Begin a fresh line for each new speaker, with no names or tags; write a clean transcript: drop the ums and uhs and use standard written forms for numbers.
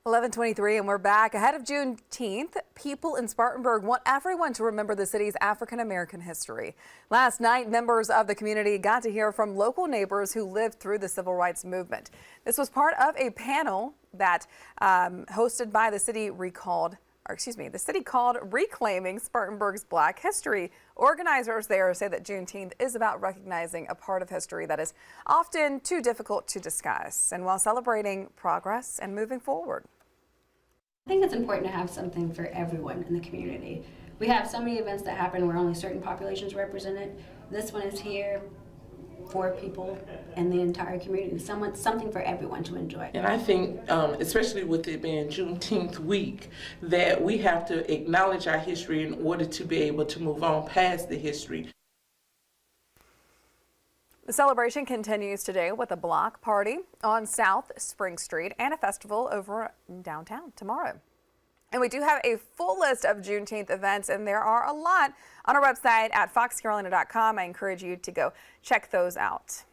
11:23 and we're back. Ahead of Juneteenth, people in Spartanburg want everyone to remember the city's African-American history. Last night, members of the community got to hear from local neighbors who lived through the civil rights movement. This was part of a panel that hosted by the city called Reclaiming Spartanburg's Black History. Organizers there say that Juneteenth is about recognizing a part of history that is often too difficult to discuss, and while celebrating progress and moving forward.
I think it's important to have something for everyone in the community. We have so many events that happen where only certain populations are represented. This one is here for people in the entire community, something for everyone to enjoy.
And I think, especially with it being Juneteenth week, that we have to acknowledge our history in order to be able to move on past the history.
The celebration continues today with a block party on South Spring Street and a festival over downtown tomorrow. And we do have a full list of Juneteenth events, and there are a lot on our website at foxcarolina.com. I encourage you to go check those out.